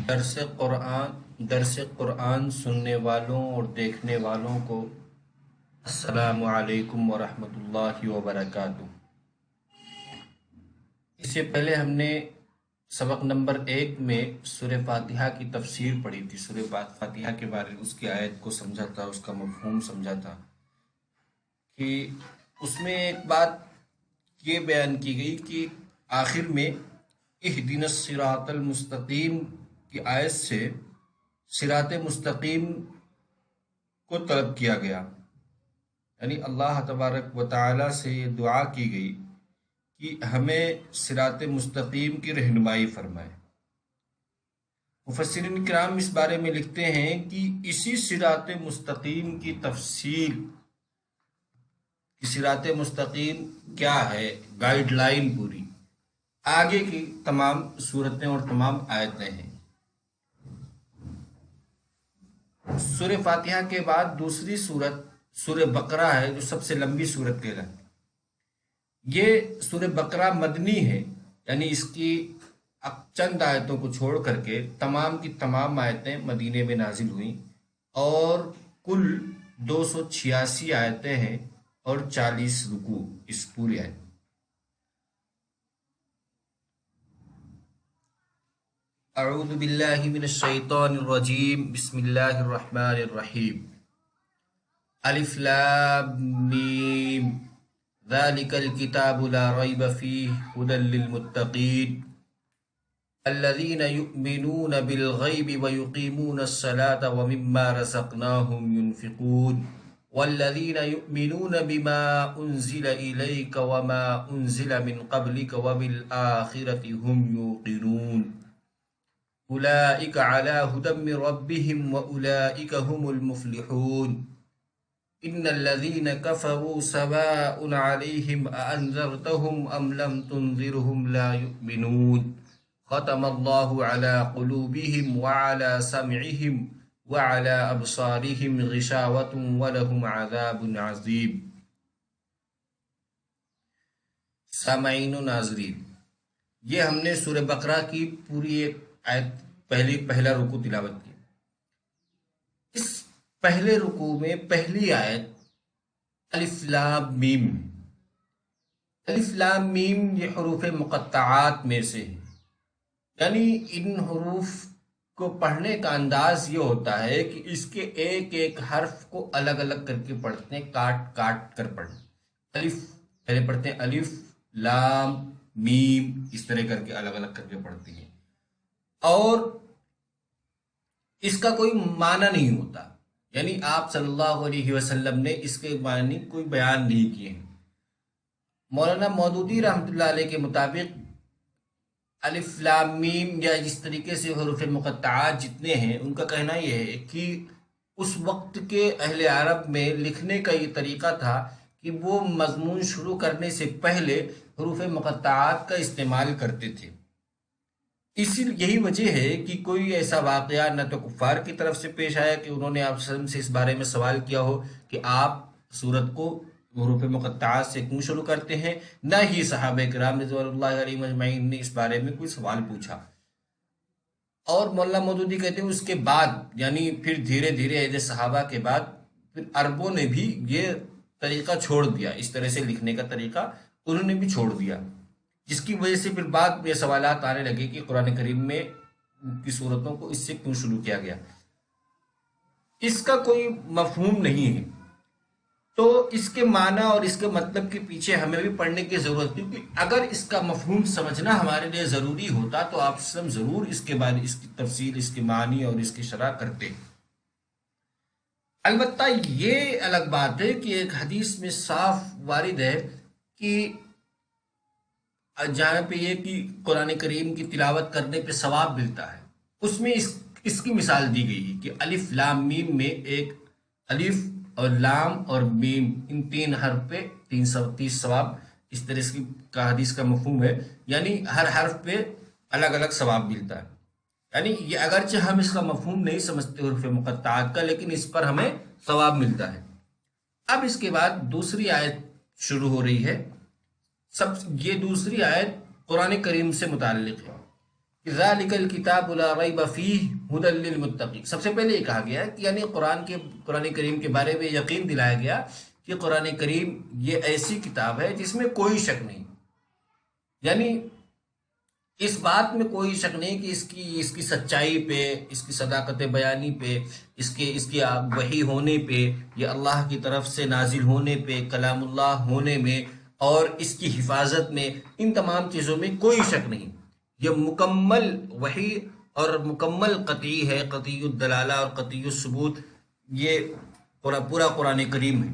درس قرآن سننے والوں اور دیکھنے والوں کو السلام علیکم ورحمۃ اللہ وبرکاتہ۔ اس سے پہلے ہم نے سبق نمبر 1 میں سورہ فاتحہ کی تفسیر پڑھی تھی۔ سورہ فاتحہ کے بارے میں اس کی آیت کو سمجھا تھا، اس کا مفہوم سمجھا تھا کہ اس میں ایک بات یہ بیان کی گئی کہ آخر میں اہدنا الصراط المستقیم کی آیت سے صراط مستقیم کو طلب کیا گیا، یعنی اللہ تبارک و تعالی سے یہ دعا کی گئی کہ ہمیں صراط مستقیم کی رہنمائی فرمائے۔ مفسرین کرام اس بارے میں لکھتے ہیں کہ اسی صراط مستقیم کی تفصیل کہ صراط مستقیم کیا ہے، گائیڈ لائن پوری آگے کی تمام صورتیں اور تمام آیتیں ہیں۔ سورہ فاتحہ کے بعد دوسری صورت سورہ بقرہ ہے، جو سب سے لمبی صورت کہلاتی ہے۔ یہ سورہ بقرہ مدنی ہے، یعنی اس کی چند آیتوں کو چھوڑ کر کے تمام کی تمام آیتیں مدینے میں نازل ہوئیں، اور کل 286 آیتیں ہیں اور 40 رکوع اس پوری آیت۔ اعوذ باللہ من الشیطان الرجیم، بسم اللہ الرحمن الرحیم۔ الف لام میم، ذالک الکتاب لا ریب فیہ ھدی للمتقین الذین یؤمنون بالغیب ویقیمون الصلاة ومما رزقناہم ینفقون والذین یؤمنون بما انزل الیک وما انزل من قبلک وبالآخرة هم یوقنون اولئک علی ھدی من ربہم واولئک هم المفلحون ان الذین کفروا سواء علیہم اانذرتهم ام لم تنذرهم لا یؤمنون ختم اللہ علی قلوبہم وعلی سمعہم وعلی ابصارہم غشاوۃ ولہم عذاب عظیم۔ سامعین و ناظرین، یہ ہم نے سورہ بقرہ کی پوری ایک آیت پہلا رکوع تلاوت کی۔ اس پہلے رکوع میں پہلی آیت الف لام میم، الف لام میم یہ حروف مقطعات میں سے ہے، یعنی ان حروف کو پڑھنے کا انداز یہ ہوتا ہے کہ اس کے ایک ایک حرف کو الگ الگ کر کے پڑھتے ہیں، کاٹ کاٹ کر پڑھتے ہیں۔ الف پہلے پڑھتے ہیں، الف لام میم، اس طرح کر کے الگ الگ کر کے پڑھتے ہیں، اور اس کا کوئی معنی نہیں ہوتا، یعنی آپ صلی اللہ علیہ وسلم نے اس کے معنی کوئی بیان نہیں کیے ہیں۔ مولانا مودودی رحمۃ اللہ علیہ کے مطابق الف لام میم یا جس طریقے سے حروف مقطعات جتنے ہیں، ان کا کہنا یہ ہے کہ اس وقت کے اہل عرب میں لکھنے کا یہ طریقہ تھا کہ وہ مضمون شروع کرنے سے پہلے حروف مقطعات کا استعمال کرتے تھے۔ یہی وجہ ہے کہ کوئی ایسا واقعہ نہ تو کفار کی طرف سے پیش آیا کہ انہوں نے آپ سے اس بارے میں سوال کیا ہو کہ آپ سورت کو حروف مقطعات سے کیوں شروع کرتے ہیں، نہ ہی صحابہ کرام رضوان اللہ علیہم اجمعین نے اس بارے میں کوئی سوال پوچھا۔ اور مولانا مودودی کہتے ہیں اس کے بعد، یعنی پھر دھیرے دھیرے ایسے صحابہ کے بعد پھر عربوں نے بھی یہ طریقہ چھوڑ دیا، اس طرح سے لکھنے کا طریقہ انہوں نے بھی چھوڑ دیا، جس کی وجہ سے پھر بعد میں سوالات آنے لگے کہ قرآن کریم میں کی صورتوں کو اس سے کیوں شروع کیا گیا۔ اس کا کوئی مفہوم نہیں ہے، تو اس کے معنی اور اس کے مطلب کے پیچھے ہمیں بھی پڑھنے کی ضرورت ہے، کیونکہ اگر اس کا مفہوم سمجھنا ہمارے لیے ضروری ہوتا تو آپ سب ضرور اس کے بارے اس کی تفصیل، اس کے معنی اور اس کی شرح کرتے۔ البتہ یہ الگ بات ہے کہ ایک حدیث میں صاف وارد ہے کہ جہاں پہ یہ کہ قرآن کریم کی تلاوت کرنے پہ ثواب ملتا ہے، اس میں اس کی مثال دی گئی ہے کہ الف لام میم میں ایک الف اور لام اور میم، ان 3 حرف پہ 330 ثواب، اس طرح کا حدیث کا مفہوم ہے، یعنی ہر حرف پہ الگ الگ ثواب ملتا ہے۔ یعنی یہ اگرچہ ہم اس کا مفہوم نہیں سمجھتے حروف مقطعات کا، لیکن اس پر ہمیں ثواب ملتا ہے۔ اب اس کے بعد دوسری آیت شروع ہو رہی ہے۔ یہ دوسری آیت قرآن کریم سے متعلق ہے ذالک الکتاب لا ریب فیہ ھدی للمتقین، سب سے پہلے یہ کہا گیا کہ یعنی قرآن کریم کے بارے میں یقین دلایا گیا کہ قرآن کریم یہ ایسی کتاب ہے جس میں کوئی شک نہیں، یعنی اس بات میں کوئی شک نہیں کہ اس کی سچائی پہ، اس کی صداقت بیانی پہ، اس کی وحی ہونے پہ، یہ اللہ کی طرف سے نازل ہونے پہ، کلام اللہ ہونے میں اور اس کی حفاظت میں، ان تمام چیزوں میں کوئی شک نہیں۔ یہ مکمل وحی اور مکمل قطعی ہے، قطعی الدلالہ اور قطعی الثبوت، یہ پورا قرآن کریم ہے،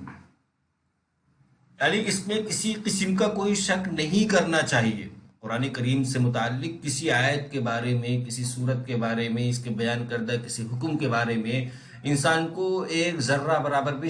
یعنی اس میں کسی قسم کا کوئی شک نہیں کرنا چاہیے۔ قرآن کریم سے متعلق کسی آیت کے بارے میں، کسی صورت کے بارے میں، اس کے بیان کردہ کسی حکم کے بارے میں انسان کو ایک ذرہ برابر بھی